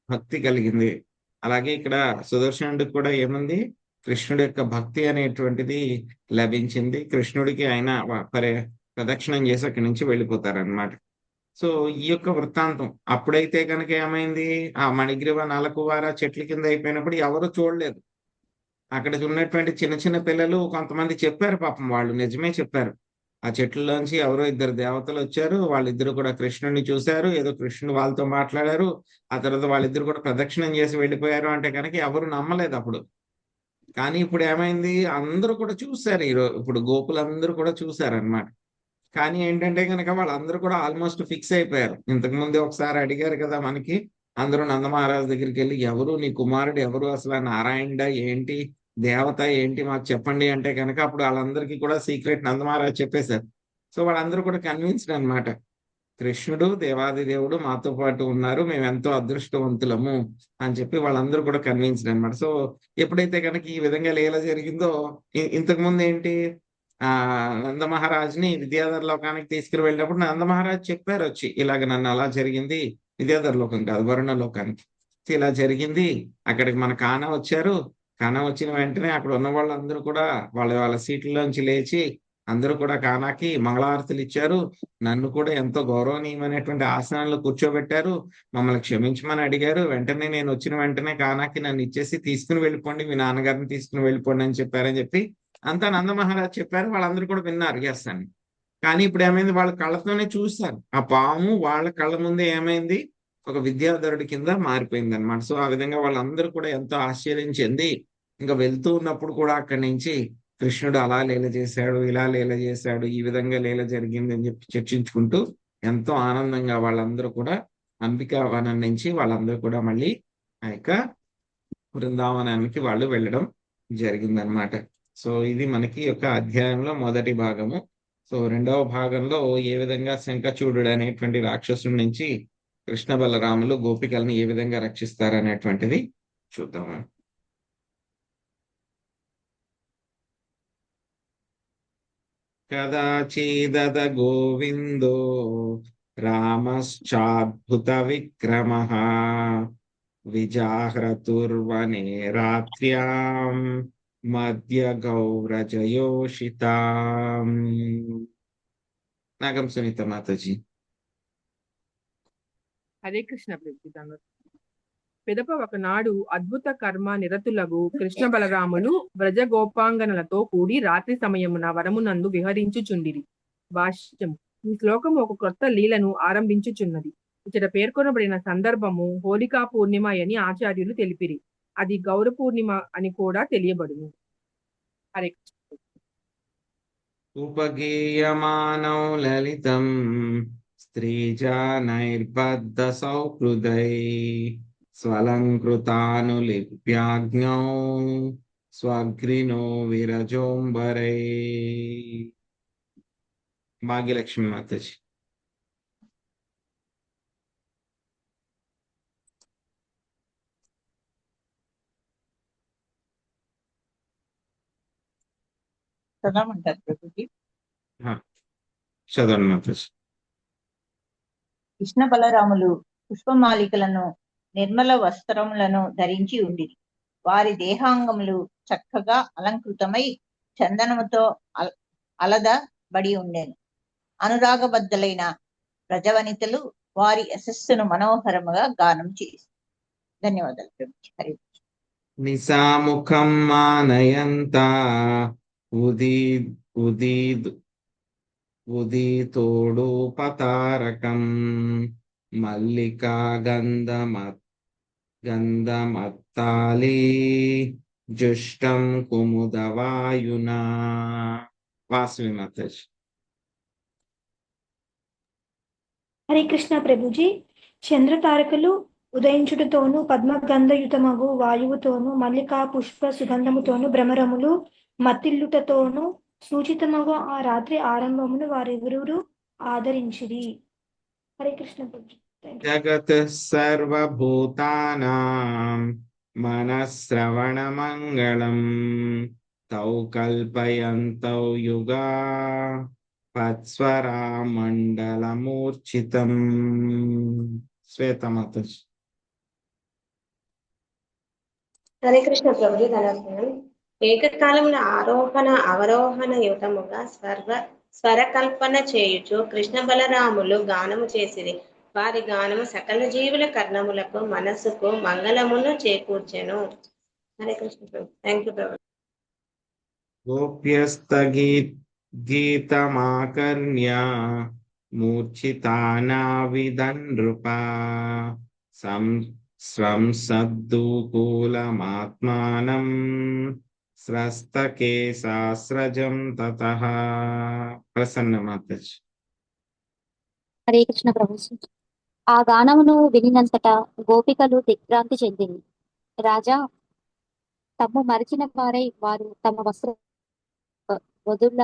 భక్తి కలిగింది. అలాగే ఇక్కడ సుదర్శనుడికి కూడా ఏముంది, కృష్ణుడి యొక్క భక్తి అనేటువంటిది లభించింది. కృష్ణుడికి ఆయన ప్రదక్షిణం చేసి అక్కడి నుంచి వెళ్ళిపోతారనమాట. సో ఈ యొక్క వృత్తాంతం అప్పుడైతే కనుక ఏమైంది, ఆ మణిగ్రీవ నలకువార చెట్ల కింద అయిపోయినప్పుడు ఎవరు చూడలేదు. అక్కడ ఉన్నటువంటి చిన్న చిన్న పిల్లలు కొంతమంది చెప్పారు, పాపం వాళ్ళు నిజమే చెప్పారు. ఆ చెట్లలోంచి ఎవరో ఇద్దరు దేవతలు వచ్చారు, వాళ్ళిద్దరు కూడా కృష్ణుడిని చూశారు, ఏదో కృష్ణుడు వాళ్ళతో మాట్లాడారు, ఆ తర్వాత వాళ్ళిద్దరు కూడా ప్రదక్షిణం చేసి వెళ్ళిపోయారు అంటే కనుక ఎవరు నమ్మలేదు అప్పుడు. కానీ ఇప్పుడు ఏమైంది, అందరూ కూడా చూశారు ఇప్పుడు గోపులందరూ కూడా చూశారన్నమాట. కానీ ఏంటంటే కనుక వాళ్ళందరూ కూడా ఆల్మోస్ట్ ఫిక్స్ అయిపోయారు. ఇంతకు ముందే ఒకసారి అడిగారు కదా మనకి, అందరూ నందమహారాజు దగ్గరికి వెళ్ళి, ఎవరు నీ కుమారుడు, ఎవరు అసలు నారాయణుడా ఏంటి, దేవత ఏంటి మాకు చెప్పండి అంటే కనుక అప్పుడు వాళ్ళందరికీ కూడా సీక్రెట్ నందమహారాజు చెప్పేశారు. సో వాళ్ళందరూ కూడా కన్విన్స్డ్ అన్నమాట, కృష్ణుడు దేవాది దేవుడు మాతో పాటు ఉన్నారు, మేము ఎంతో అదృష్టవంతులము అని చెప్పి వాళ్ళందరూ కూడా కన్విన్స్డ్ అన్నమాట. సో ఎప్పుడైతే కనుక ఈ విధంగా లీల జరిగిందో, ఇంతకు ముందు ఏంటి, నందమహారాజుని విద్యాధర లోకానికి తీసుకుని వెళ్ళినప్పుడు నందమహారాజు చెప్పారు వచ్చి, ఇలాగ నన్ను అలా జరిగింది, విద్యాధర లోకం కాదు వరుణ లోకానికి ఇలా జరిగింది, అక్కడికి మన కానా వచ్చారు, కానా వచ్చిన వెంటనే అక్కడ ఉన్న వాళ్ళందరూ కూడా వాళ్ళ వాళ్ళ సీట్లలోంచి లేచి అందరూ కూడా కానాకి మంగళారతులు ఇచ్చారు, నన్ను కూడా ఎంతో గౌరవనీయమైనటువంటి ఆసనాల్లో కూర్చోబెట్టారు, మమ్మల్ని క్షమించమని అడిగారు, వెంటనే నేను వచ్చిన వెంటనే కానాకి నన్ను ఇచ్చేసి తీసుకుని వెళ్ళిపోండి, మీ నాన్నగారిని తీసుకుని వెళ్ళిపోండి అని చెప్పారని చెప్పి అంతా నందమహారాజ్ చెప్పారు. వాళ్ళందరూ కూడా విన్నారు ఎస్ అని. కానీ ఇప్పుడు ఏమైంది, వాళ్ళ కళ్ళతోనే చూశారు, ఆ పాము వాళ్ళ కళ్ళ ముందే ఏమైంది, ఒక విద్యాధరుడి కింద మారిపోయింది అనమాట. సో ఆ విధంగా వాళ్ళందరూ కూడా ఎంతో ఆశ్చర్యం చెంది ఇంకా వెళ్తూ ఉన్నప్పుడు కూడా అక్కడి నుంచి కృష్ణుడు అలా లీల చేశాడు, ఇలా లీల చేశాడు, ఈ విధంగా లీల జరిగింది అని చెప్పి చర్చించుకుంటూ ఎంతో ఆనందంగా వాళ్ళందరూ కూడా అంబికా వనం నుంచి వాళ్ళందరూ కూడా మళ్ళీ ఆ యొక్క బృందావనానికి వాళ్ళు వెళ్ళడం జరిగిందనమాట. సో ఇది మనకి యొక్క అధ్యాయంలో మొదటి భాగము. సో రెండవ భాగంలో ఏ విధంగా శంఖచూడుడు అనేటువంటి రాక్షసుడి నుంచి కృష్ణ బలరాములు గోపికల్ని ఏ విధంగా రక్షిస్తారనేటువంటిది చూద్దాము. కదాచిదత గోవిందో రామశ్చాద్భుత విక్రమః విజాహ్రతుర్వనే రాత్ర్యాం మధ్య గౌరజయోషితాం. నాగం సునీత మాతాజీ. హరే కృష్ణ ప్రభుజీ. పిదప ఒకనాడు అద్భుత కర్మ నిరతులగు కృష్ణ బలరాములు వ్రజ గోపాంగనలతో కూడి రాత్రి సమయమున వనమునందు విహరించుచుండిరి. భాష్యం. ఈ శ్లోకము ఒక కొత్త లీలను ఆరంభించుచున్నది. ఇచ్చట పేర్కొనబడిన సందర్భము హోలికా పూర్ణిమ అని ఆచార్యులు తెలిపిరి. అది గౌర పూర్ణిమ అని కూడా తెలియబడును. హరే కృష్ణ. ఉపగీయమానౌ లలితం స్త్రీజానైర్బద్ధ సౌహృదై స్వలంకృతానులిప్యాజ్ఞౌ స్వగ్రినో విరజోంబరై. భాగ్యలక్ష్మి మాతాజీ. చదవమంటారు ప్రభుజీ. చదవండి మాతాజీ. కృష్ణ బలరాములు పుష్పమాలికలను నిర్మల వస్త్రములను ధరించి ఉండిరి. వారి దేహాంగములు చక్కగా అలంకృతమై చందనముతో అలదబడి ఉండెను. అనురాగబద్ధులైన ప్రజవనితలు వారి యశస్సును మనోహరముగా గానం చేసి. ధన్యవాదాలు ప్రభుజీ. హరి నిశాముఖం మానయంత ఉదీతోడూపతారకం మల్లికా గంధమత్తాలి జుష్టం కుముదవాయునా. వాసవి మాతాజీ. హరే కృష్ణ ప్రభుజీ. చంద్రతారకలు ఉదయించుటతోను పద్మగంధయుతమగు వాయువుతోను మల్లికా పుష్ప సుగంధముతోను భ్రమరములు మత్తిల్లుటతోను సూచితమగు ఆ రాత్రి ఆరంభమును వారెవరూ ఆదరించిరి. హరే కృష్ణ ప్రభుజీ. జగత్ సర్వభూతానాం మనశ్రవణ మంగళం తౌ కల్పయంతౌ యుగా పత్స్వరా మండలమూర్ఛితం. శ్వేతమాతాజీ. హరే కృష్ణ ప్రభుజీ. ధన్యవాదాలు. ఏకకాలమున ఆరోహణ అవరోహణ యుతముగా స్వరకల్పన చేయుచు కృష్ణ బలరాములు గానము చేసిరి. వారి గానము సకల జీవుల కర్ణములకు మనస్సుకు మంగళమును చేకూర్చెను. హరే కృష్ణ ప్రభు. థ్యాంక్ యూ ప్రభు. గోప్యస్తగీతమాకర్ణ్య మూర్ఛితానావిదన్ృపా స్వం సద్దూకూలమాత్మానం స్రస్తకేశాస్రజం తతః. ప్రసన్న మాతాజీ. హరే కృష్ణ ప్రభుజీ. ఆ గానమును వినినంతటా గోపికలు దిగ్భ్రాంతి చెందింది. రాజా, తమ్ము మరిచిన వారై వారు తమ వస్త్ర వదుల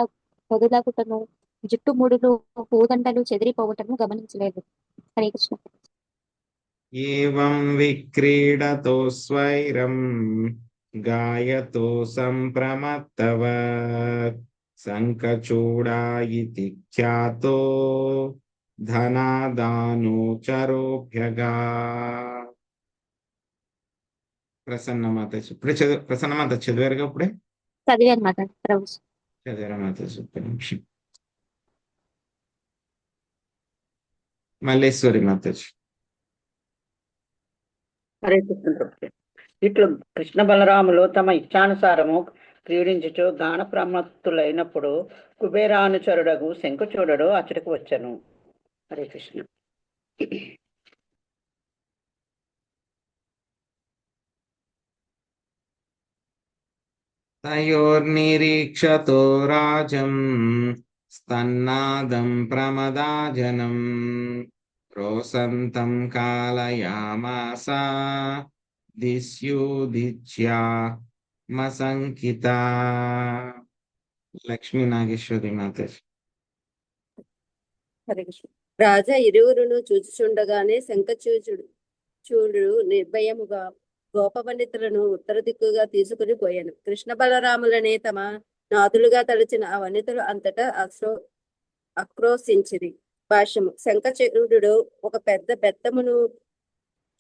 వదులగుటను, జుట్టుముడులు పూదండలు చెదిరిపోవటము గమనించలేదు. హరే కృష్ణ. ఏవం విక్రీడతో స్వైరం గాయతో సంప్రమత్తవత్ శంఖచూడా ఇతి ఖ్యాతో ధనాదానో చరోభ్యగా. ప్రసన్న మాతాజీ. ప్రసన్న మాత చదివారుగా ఇప్పుడే? చదివాను మాట ప్రభుజీ. చదివారా మాతాజీ? ఒక్క నిమిషం. మల్లేశ్వరి మాతాజీ. హరే కృష్ణ ప్రభుజీ. ఇట్లు కృష్ణ బలరాములు తమ ఇచ్చానుసారము క్రీడించుచు గాన ప్రమత్తులైనప్పుడు కుబేరానుచరుడగు శంఖచూడడు అచ్చటకు వచ్చెను. హరే కృష్ణ. తయోర్నిరీక్షతో రాజం స్తన్నాదం ప్రమదాజనం రోసంతం కాలయామాస దిస్యూదిచ్యా మసంకిత. లక్ష్మీ నాగేశ్వరి మాతాజీ. హరే కృష్ణ. రాజా ఇరువురును చూచుచుండగానే చూడు నిర్భయముగా గోప పండితులను ఉత్తర దిక్కుగా తీసుకుని పోయాను. కృష్ణ బలరాములనే తమ నాదులుగా తలచిన ఆ వనితలు అంతటా ఆక్రోశించిరి. భాష్యము. శంఖచూడు ఒక పెద్ద బెత్తమును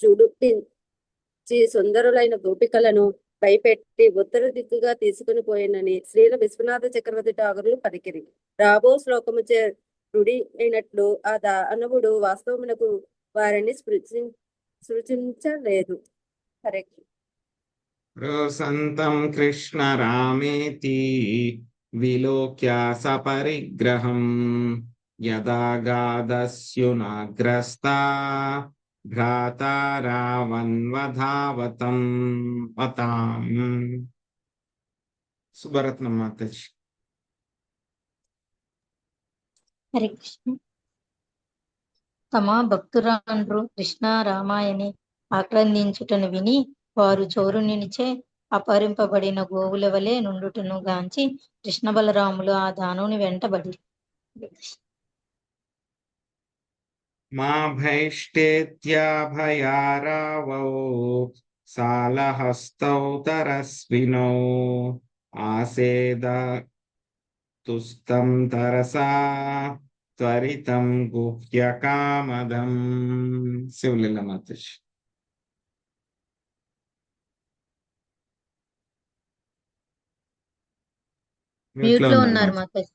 జుడుపించి సుందరులైన గోపికలను భయపెట్టి ఉత్తర దిక్కుగా తీసుకుని పోయినని శ్రీల విశ్వనాథ చక్రవర్తి ఠాగూరులు పలికిరి. రాబో శ్లోకముచే రుడి అయినట్లు ఆ దానవుడు వాస్తవమునకు వారిని సృజించలేదు. హరే రోసంతం కృష్ణ రామేతి విలోక్య సపరిగ్రహం యదాగాదస్యునాగ్రస్తా భ్రాతా రావణ్వధావతం వతాం. సుభరత్నం మాతాజీ. హరే కృష్ణ. తమ భక్తురాండ్రు కృష్ణ రామాయణి ఆక్రందించుటను విని వారు చోరునిచే అపహరింపబడిన గోవుల వలె నుండుటను గాంచి కృష్ణ బలరాములు ఆ దానుని వెంటబడి మా భైష్టేత్యాభయారావౌ సాలహస్తౌ తరస్వినౌ ఆసేద తుస్తం తరసా త్వరితం గుహ్యకామదం. శివలీల మాతాజీ. మ్యూట్ లో ఉన్నారు మాతాజీ.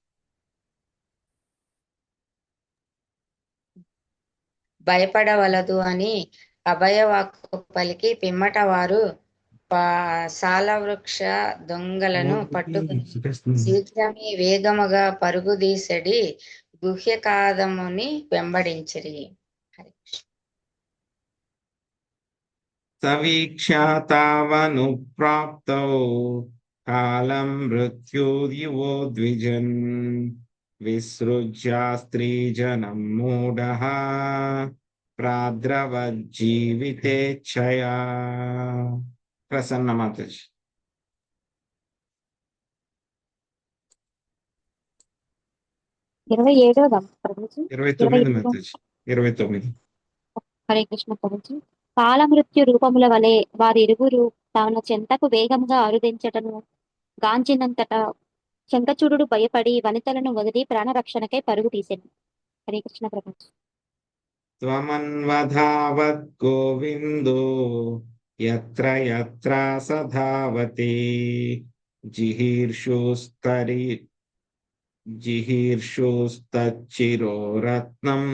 భయపడవలదు అని అభయవాక్కు పలికి పిమ్మట వారు సాలవృక్ష దొంగలను పట్టుకుని శీఘ్రమే వేగముగా పరుగుదీసడి గుహ్యకాదముని వెంబడించిరి. సవీక్షాతావనుప్రాప్తౌ కాలం మృత్యుర్యువో ద్విజన్ విసృజ్య స్త్రీజనం మూఢః ప్రాద్రవజ్జీవితేచ్ఛయా. ప్రసన్న మాతాజీ. 27వ ప్రభుజీ. 29 మాతాజీ. 29. హరే కృష్ణ ప్రభుజీ. కాలమృత్యు రూపముల వలె వారిరువురు తన చెంతకు వేగంగా అరుదించటను గాంచినంతట శంఖచూడు భయపడి వనితలను వదిలి ప్రాణరక్షణకై పరుగు తీసెను. హరే కృష్ణ ప్రభుజీ. త్వమన్వధావత్ గోవిందో యత్ర యత్ర సధావతి జిహీర్షుస్తచ్చిరో రత్నం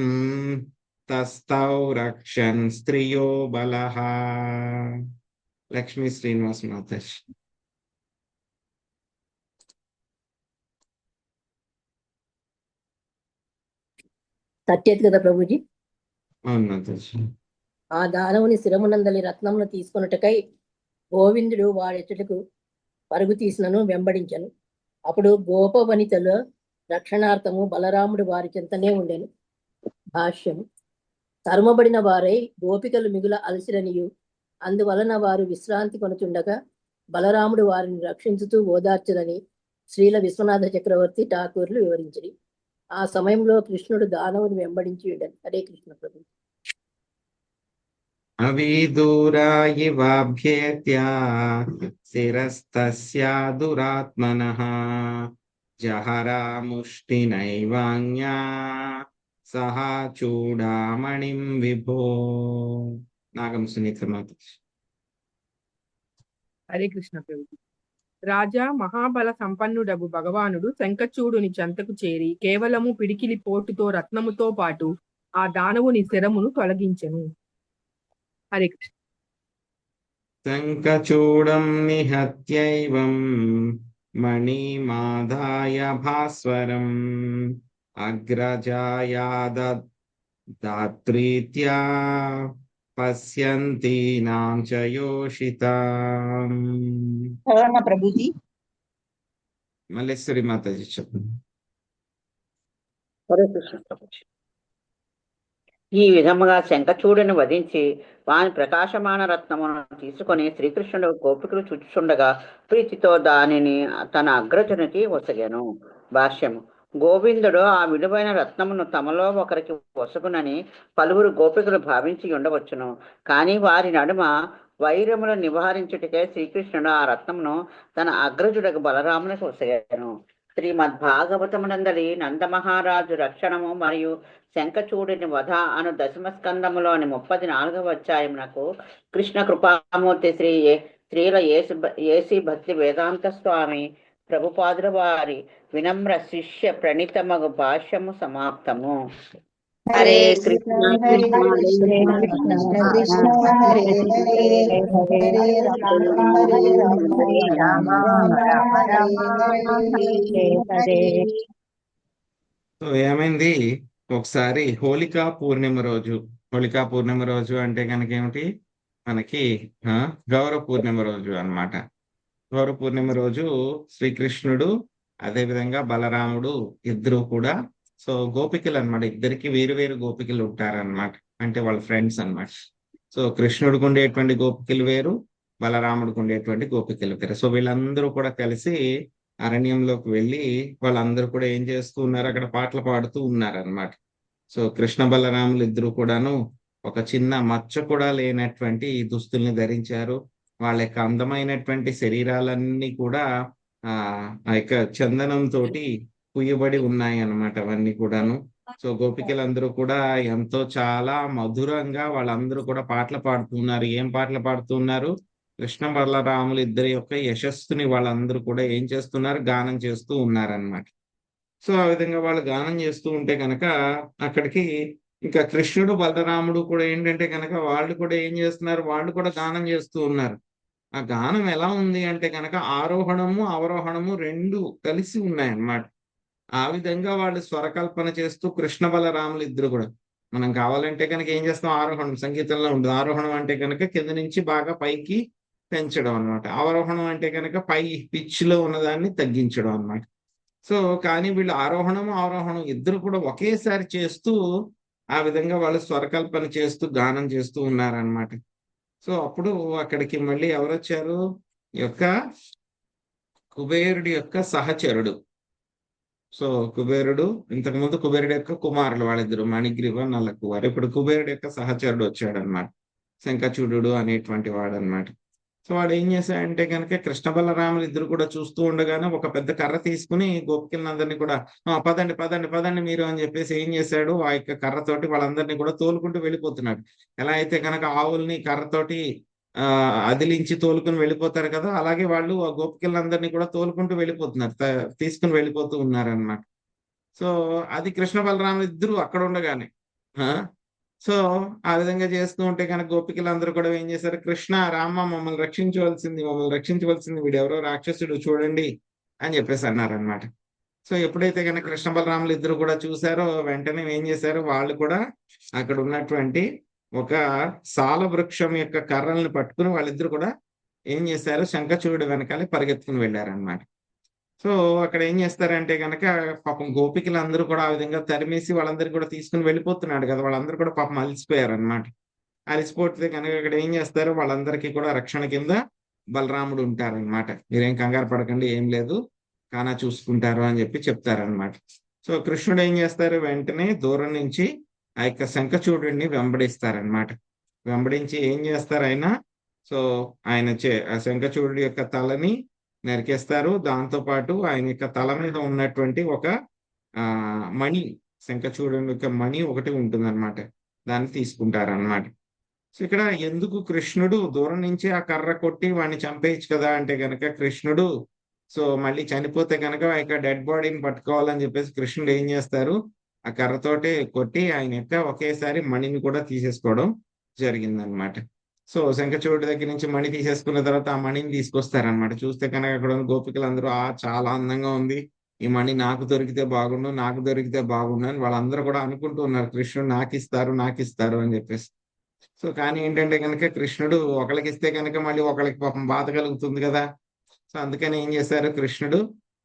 తస్తౌ రక్షన్ స్త్రియో బలః. లక్ష్మీ శ్రీనివాస్ మాతాజీ. సత్యేత్ కదా ప్రభుజీ. అవును మాతాజీ. ఆ దానవుని శిరమునందలి రత్నమును తీసుకొనుటకై గోవిందుడు వాడెచ్చటకు పరుగు తీసినను వెంబడించను. అప్పుడు గోప వనితల రక్షణార్థము బలరాముడు వారి చెంతనే ఉండెను. భాష్యం. తరుమబడిన వారై గోపికలు మిగుల అలసిరనియు అందువలన వారు విశ్రాంతి కొనుచుండగా బలరాముడు వారిని రక్షించుతూ ఓదార్చదని శ్రీల విశ్వనాథ చక్రవర్తి ఠాకూర్లు వివరించిరి. ఆ సమయంలో కృష్ణుడు దానవుని వెంబడించి ఉండను. హరే కృష్ణ ప్రభు. అవిదూరాయివాభ్యేత్య శిరస్తస్యా దురాత్మనః జహరాముష్టినైవాన్యా సహా చూడామణిం విభో. నాగం సునీత మాత. హరే కృష్ణ ప్రభు. రాజా మహాబల సంపన్నుడగు భగవానుడు శంఖచూడుని చెంతకు చేరి కేవలము పిడికిలి పోటుతో రత్నముతో పాటు ఆ దానవుని శరమును తొలగించెను. హరే కృష్ణ. శంఖచూడం నిహత్యైవం మణిమాదాయ భాస్వరం అగ్రజాయాదాత్రీత్యా పశ్యంతీనాం చ యోషితాం. ప్రభుజీ. మల్లేశ్వరి మాతాజీ చెప్పండి. హరే కృష్ణ ప్రభుజీ. ఈ విధముగా శంఖచూడుని వధించి వాని ప్రకాశమాన రత్నమును తీసుకొని శ్రీకృష్ణుడు గోపికలు చూచుచుండగా ప్రీతితో దానిని తన అగ్రజునికి ఒసగాను. భాష్యము. గోవిందుడు ఆ విలువైన రత్నమును తమలో ఒకరికి ఒసగునని పలువురు గోపికలు భావించి ఉండవచ్చును. కానీ వారి నడుమ వైరములు నివారించుటకే శ్రీకృష్ణుడు ఆ రత్నమును తన అగ్రజుడకు బలరామునికి ఒసగాను. శ్రీమద్ భాగవతమునందలి నందమహారాజు రక్షణము మరియు శంఖచూడుని వధ అను దశమస్కందములోని 34వ అధ్యాయమునకు కృష్ణ కృపామూర్తి శ్రీల ఏసి భక్తి వేదాంత స్వామి ప్రభుపాదుల వారి వినమ్ర శిష్య ప్రణితమగు భాష్యము సమాప్తము. హరే కృష్ణ కృష్ణ కృష్ణ హరే హరే హరే రామ రామ హరే. సో ఏమైంది, ఒకసారి హోళికా పూర్ణిమ రోజు అంటే కనుక ఏమిటి, మనకి గౌరవ పూర్ణిమ రోజు అన్నమాట. గౌరవ పూర్ణిమ రోజు శ్రీకృష్ణుడు అదే విధంగా బలరాముడు ఇద్దరు కూడా, సో గోపికలు అన్నమాట, ఇద్దరికి వేరు వేరు గోపికలు ఉంటారన్నమాట, అంటే వాళ్ళ ఫ్రెండ్స్ అన్నమాట. సో కృష్ణుడికి ఉండేటువంటి గోపికలు వేరు, బలరాముడికి ఉండేటువంటి గోపికలు వేరు. సో వీళ్ళందరూ కూడా కలిసి అరణ్యంలోకి వెళ్ళి వాళ్ళందరూ కూడా ఏం చేస్తూ ఉన్నారు, అక్కడ పాటలు పాడుతూ ఉన్నారన్నమాట. సో కృష్ణ బలరాములు ఇద్దరు కూడాను ఒక చిన్న మచ్చ కూడా లేనటువంటి దుస్తుల్ని ధరించారు. వాళ్ళ యొక్క అందమైనటువంటి శరీరాలన్నీ కూడా ఆ యొక్క చందనంతో పుయ్యబడి ఉన్నాయి అన్నమాట, అవన్నీ కూడాను. సో గోపికలందరూ కూడా ఎంతో చాలా మధురంగా వాళ్ళందరూ కూడా పాటలు పాడుతున్నారు. ఏం పాటలు పాడుతున్నారు, కృష్ణ బలరాములు ఇద్దరి యొక్క యశస్సుని వాళ్ళందరూ కూడా ఏం చేస్తున్నారు, గానం చేస్తూ ఉన్నారన్నమాట. సో ఆ విధంగా వాళ్ళు గానం చేస్తూ ఉంటే కనుక అక్కడికి ఇంకా కృష్ణుడు బలరాముడు కూడా ఏంటంటే కనుక వాళ్ళు కూడా ఏం చేస్తున్నారు, వాళ్ళు కూడా గానం చేస్తూ ఉన్నారు. ఆ గానం ఎలా ఉంది అంటే కనుక ఆరోహణము అవరోహణము రెండు కలిసి ఉన్నాయన్నమాట. ఆ విధంగా వాళ్ళు స్వరకల్పన చేస్తూ కృష్ణ బలరాములు ఇద్దరు కూడా, మనం కావాలంటే కనుక ఏం చేస్తాం, ఆరోహణం సంగీతంలో ఉంటుంది. ఆరోహణం అంటే కనుక కింద నుంచి బాగా పైకి పెంచడం అనమాట. అవరోహణం అంటే కనుక పై పిచ్ లో ఉన్నదాన్ని తగ్గించడం అనమాట. సో కానీ వీళ్ళు ఆరోహణము అవరోహణం ఇద్దరు కూడా ఒకేసారి చేస్తూ ఆ విధంగా వాళ్ళు స్వరకల్పన చేస్తూ గానం చేస్తూ ఉన్నారనమాట. సో అప్పుడు అక్కడికి మళ్ళీ ఎవరు వచ్చారు, ఈ యొక్క కుబేరుడి యొక్క సహచరుడు. సో కుబేరుడు, ఇంతకుముందు కుబేరుడు యొక్క కుమారులు వాళ్ళిద్దరు, మణిగ్రీవ నల్లకువారు. ఇప్పుడు కుబేరుడు యొక్క సహచరుడు వచ్చాడు అనమాట, శంఖచూడు అనేటువంటి వాడు అనమాట. సో వాడు ఏం చేశాడంటే కనుక కృష్ణ బలరాములు ఇద్దరు కూడా చూస్తూ ఉండగానే ఒక పెద్ద కర్ర తీసుకుని గోపికలందరినీ కూడా పదండి పదండి పదండి మీరు అని చెప్పేసి ఏం చేశాడు, ఆ యొక్క కర్రతోటి వాళ్ళందరినీ కూడా తోలుకుంటూ వెళ్ళిపోతున్నాడు. ఎలా అయితే కనుక ఆవుల్ని కర్రతోటి అదిలించి తోలుకుని వెళ్ళిపోతారు కదా, అలాగే వాళ్ళు ఆ గోపికలందరినీ కూడా తోలుకుంటూ వెళ్ళిపోతున్నారు, తీసుకుని వెళ్ళిపోతూ ఉన్నారనమాట. సో అది కృష్ణ బలరాములు ఇద్దరు అక్కడ ఉండగానే సో ఆ విధంగా చేస్తూ ఉంటే కనుక గోపికలందరూ కూడా ఏం చేశారు, కృష్ణ రామ మమ్మల్ని రక్షించవలసింది వీడెవరో రాక్షసుడు చూడండి అని చెప్పేసి అన్నారనమాట. సో ఎప్పుడైతే కనుక కృష్ణ బలరాములు ఇద్దరు కూడా చూసారో వెంటనే ఏం చేశారు, వాళ్ళు కూడా అక్కడ ఉన్నటువంటి ఒక సాల వృక్షం యొక్క కర్రల్ని పట్టుకుని వాళ్ళిద్దరు కూడా ఏం చేశారు, శంఖచూడు వెనకాలే పరిగెత్తుకుని వెళ్ళారనమాట. సో అక్కడ ఏం చేస్తారంటే కనుక పాపం గోపికలందరూ కూడా ఆ విధంగా తరిమేసి వాళ్ళందరికీ కూడా తీసుకుని వెళ్ళిపోతున్నాడు కదా, వాళ్ళందరూ కూడా పాపం అలసిపోయారనమాట. అలసిపోతే కనుక ఇక్కడ ఏం చేస్తారు, వాళ్ళందరికీ కూడా రక్షణ కింద బలరాముడు ఉంటారనమాట. మీరేం కంగారు పడకండి, ఏం లేదు, కానా చూసుకుంటారు అని చెప్పి చెప్తారనమాట. సో కృష్ణుడు ఏం చేస్తారు, వెంటనే దూరం నుంచి ఆ యొక్క శంఖచూడుని వెంబడిస్తారనమాట. వెంబడించి ఏం చేస్తారు ఆయన, సో ఆయన ఆ శంఖచూడు యొక్క తలని నరికేస్తారు. దాంతో పాటు ఆయన యొక్క తల మీద ఉన్నటువంటి ఒక మణి, శంఖచూడు యొక్క మణి ఒకటి ఉంటుందన్నమాట, దాన్ని తీసుకుంటారనమాట. సో ఇక్కడ ఎందుకు కృష్ణుడు దూరం నుంచి ఆ కర్ర కొట్టి వాడిని చంపేయచ్చు కదా అంటే కనుక, కృష్ణుడు సో మళ్ళీ చనిపోతే కనుక ఆ యొక్క డెడ్ బాడీని పట్టుకోవాలని చెప్పేసి కృష్ణుడు ఏం చేస్తారు, ఆ కర్రతోటి కొట్టి ఆయన యొక్క ఒకేసారి మణిని కూడా తీసేసుకోవడం జరిగిందనమాట. సో శంఖచూడు దగ్గర నుంచి మణి తీసేసుకున్న తర్వాత ఆ మణిని తీసుకొస్తారనమాట. చూస్తే కనుక అక్కడ ఉన్న గోపికలందరూ చాలా అందంగా ఉంది, ఈ మణి నాకు దొరికితే బాగుండు, నాకు దొరికితే బాగుండు అని వాళ్ళందరూ కూడా అనుకుంటూ ఉన్నారు, కృష్ణుడు నాకు ఇస్తారు అని చెప్పేసి. సో కానీ ఏంటంటే కనుక కృష్ణుడు ఒకరికి ఇస్తే కనుక మళ్ళీ ఒకరికి పాపం బాధ కలుగుతుంది కదా. సో అందుకని ఏం చేశారు, కృష్ణుడు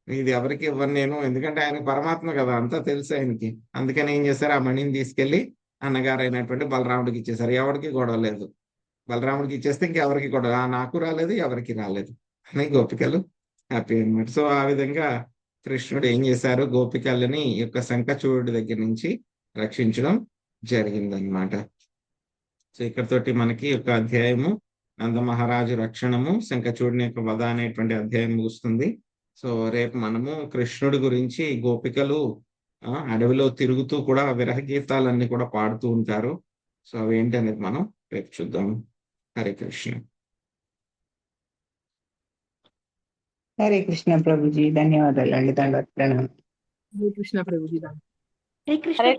ఇది ఎవరికి ఇవ్వను నేను, ఎందుకంటే ఆయన పరమాత్మ కదా, అంతా తెలుసు ఆయనకి. అందుకని ఏం చేశారు, ఆ మణిని తీసుకెళ్లి అన్నగారు అయినటువంటి బలరాముడికి ఇచ్చేశారు. ఎవరికి గొడవ లేదు, బలరాముడికి ఇచ్చేస్తే ఇంకెవరికి గొడవ, నాకు రాలేదు ఎవరికి రాలేదు అని గోపికలు హ్యాపీ అనమాట. సో ఆ విధంగా కృష్ణుడు ఏం చేశారు, గోపికలని యొక్క శంఖచూడు దగ్గర నుంచి రక్షించడం జరిగిందనమాట. సో ఇక్కడతోటి మనకి ఒక అధ్యాయము నందమహారాజు రక్షణము, శంఖచూడుని యొక్క వధ అనేటువంటి అధ్యాయం ముగుస్తుంది. సో రేపు మనము కృష్ణుడి గురించి, గోపికలు అడవిలో తిరుగుతూ కూడా విరహ గీతాలన్నీ కూడా పాడుతూ ఉంటారు. సో అవి ఏంటి అనేది మనం రేపు చూద్దాం. హరే కృష్ణ. హరే కృష్ణ ప్రభుజీ, ధన్యవాదాలు అండి. దండవత్ ప్రణామం. హరే కృష్ణ ప్రభుజీ. హరే కృష్ణ